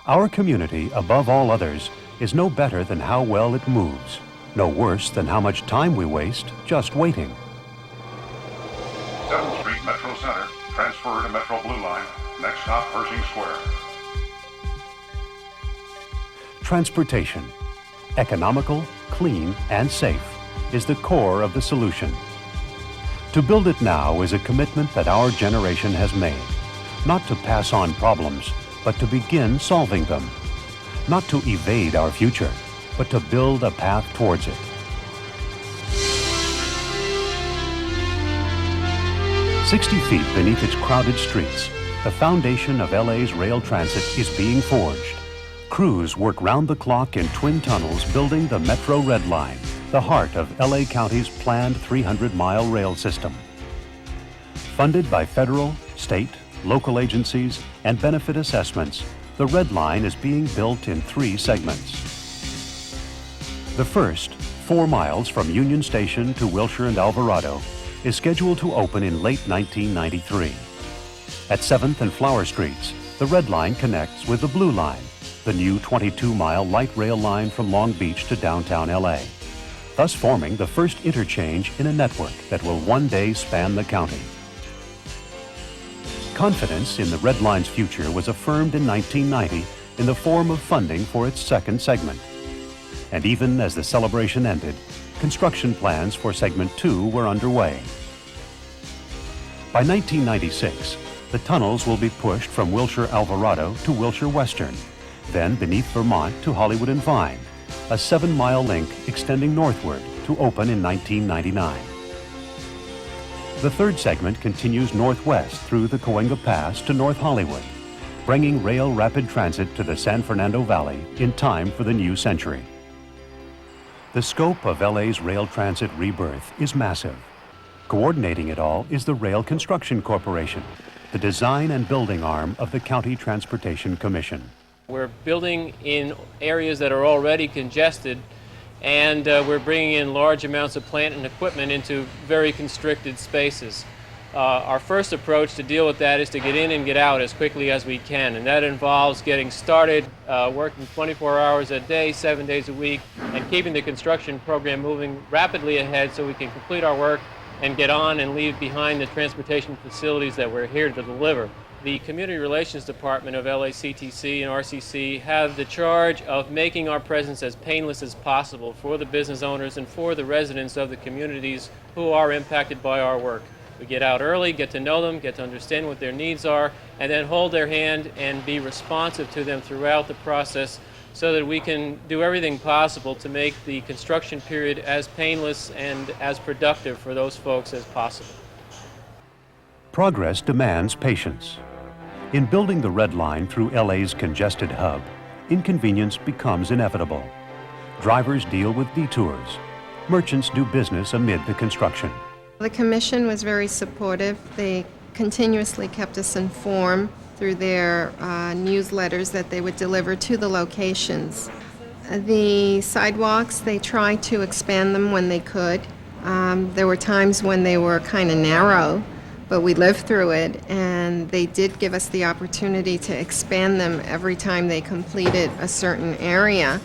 Our community, above all others, is no better than how well it moves, no worse than how much time we waste just waiting. 7th Street Metro Center, transfer to Metro Blue Line, next stop Pershing Square. Transportation, economical, clean, and safe, is the core of the solution. To build it now is a commitment that our generation has made, not to pass on problems, but to begin solving them. Not to evade our future, but to build a path towards it. 60 feet beneath its crowded streets, the foundation of LA's rail transit is being forged. Crews work round the clock in twin tunnels building the Metro Red Line, the heart of LA County's planned 300-mile rail system. Funded by federal, state, local agencies, and benefit assessments, the Red Line is being built in 3 segments. The first, 4 miles from Union Station to Wilshire and Alvarado, is scheduled to open in late 1993. At 7th and Flower Streets, the Red Line connects with the Blue Line, the new 22-mile light rail line from Long Beach to downtown LA, thus forming the first interchange in a network that will one day span the county. Confidence in the Red Line's future was affirmed in 1990 in the form of funding for its second segment. And even as the celebration ended, construction plans for Segment 2 were underway. By 1996, the tunnels will be pushed from Wilshire Alvarado to Wilshire Western, then beneath Vermont to Hollywood and Vine, a 7-mile link extending northward to open in 1999. The third segment continues northwest through the Cahuenga Pass to North Hollywood, bringing rail rapid transit to the San Fernando Valley in time for the new century. The scope of LA's rail transit rebirth is massive. Coordinating it all is the Rail Construction Corporation, the design and building arm of the County Transportation Commission. We're building in areas that are already congested, and we're bringing in large amounts of plant and equipment into very constricted spaces. Our first approach to deal with that is to get in and get out as quickly as we can, and that involves getting started, working 24 hours a day, 7 days a week, and keeping the construction program moving rapidly ahead so we can complete our work and get on and leave behind the transportation facilities that we're here to deliver. The Community Relations Department of LACTC and RCC have the charge of making our presence as painless as possible for the business owners and for the residents of the communities who are impacted by our work. We get out early, get to know them, get to understand what their needs are, and then hold their hand and be responsive to them throughout the process so that we can do everything possible to make the construction period as painless and as productive for those folks as possible. Progress demands patience. In building the Red Line through LA's congested hub, inconvenience becomes inevitable. Drivers deal with detours. Merchants do business amid the construction. The Commission was very supportive. They continuously kept us informed through their newsletters that they would deliver to the locations. The sidewalks, they tried to expand them when they could. There were times when they were kind of narrow, but we lived through it, and they did give us the opportunity to expand them every time they completed a certain area.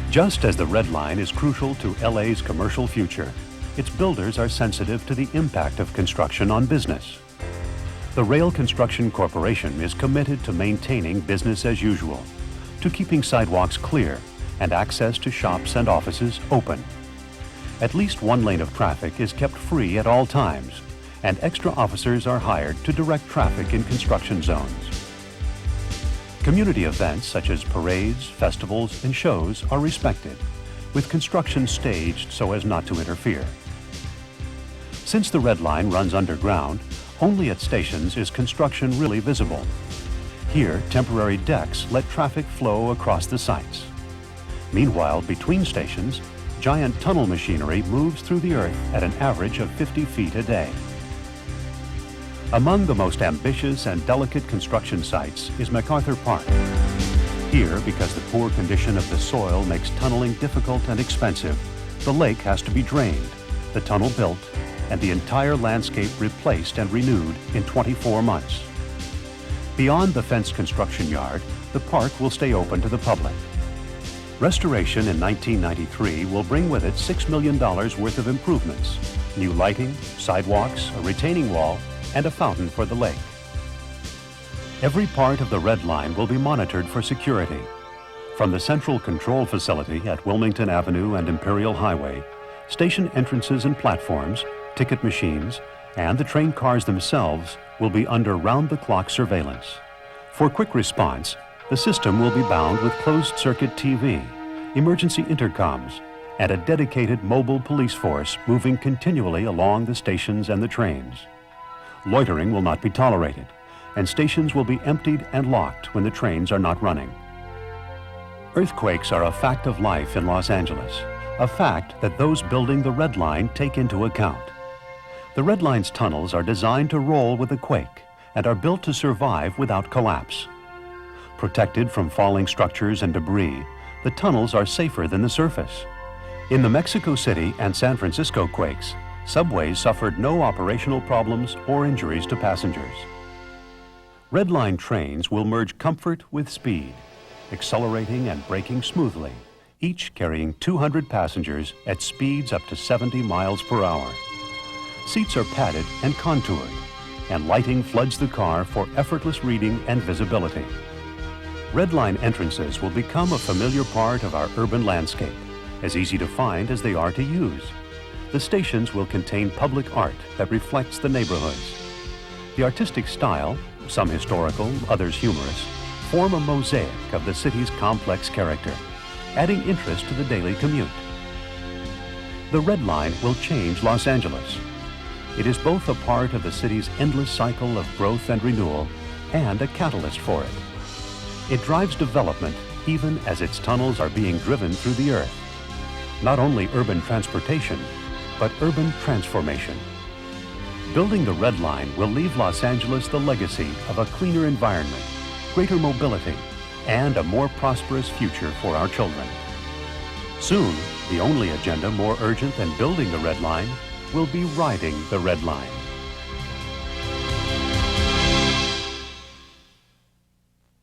Just as the Red Line is crucial to LA's commercial future, its builders are sensitive to the impact of construction on business. The Rail Construction Corporation is committed to maintaining business as usual, to keeping sidewalks clear and access to shops and offices open. At least one lane of traffic is kept free at all times, and extra officers are hired to direct traffic in construction zones. Community events such as parades, festivals, and shows are respected, with construction staged so as not to interfere. Since the Red Line runs underground, only at stations is construction really visible. Here, temporary decks let traffic flow across the sites. Meanwhile, between stations, giant tunnel machinery moves through the earth at an average of 50 feet a day. Among the most ambitious and delicate construction sites is MacArthur Park. Here, because the poor condition of the soil makes tunneling difficult and expensive, the lake has to be drained, the tunnel built, and the entire landscape replaced and renewed in 24 months. Beyond the fenced construction yard, the park will stay open to the public. Restoration in 1993 will bring with it $6 million worth of improvements: new lighting, sidewalks, a retaining wall, and a fountain for the lake. Every part of the Red Line will be monitored for security. From the central control facility at Wilmington Avenue and Imperial Highway, station entrances and platforms, ticket machines, and the train cars themselves will be under round-the-clock surveillance. For quick response, the system will be bound with closed-circuit TV, emergency intercoms, and a dedicated mobile police force moving continually along the stations and the trains. Loitering will not be tolerated, and stations will be emptied and locked when the trains are not running. Earthquakes are a fact of life in Los Angeles, a fact that those building the Red Line take into account. The Red Line's tunnels are designed to roll with a quake and are built to survive without collapse. Protected from falling structures and debris, the tunnels are safer than the surface. In the Mexico City and San Francisco quakes, subways suffered no operational problems or injuries to passengers. Red Line trains will merge comfort with speed, accelerating and braking smoothly, each carrying 200 passengers at speeds up to 70 miles per hour. Seats are padded and contoured, and lighting floods the car for effortless reading and visibility. Red Line entrances will become a familiar part of our urban landscape, as easy to find as they are to use. The stations will contain public art that reflects the neighborhoods. The artistic style, some historical, others humorous, form a mosaic of the city's complex character, adding interest to the daily commute. The Red Line will change Los Angeles. It is both a part of the city's endless cycle of growth and renewal and a catalyst for it. It drives development even as its tunnels are being driven through the earth. Not only urban transportation, but urban transformation. Building the Red Line will leave Los Angeles the legacy of a cleaner environment, greater mobility, and a more prosperous future for our children. Soon, the only agenda more urgent than building the Red Line will be riding the Red Line.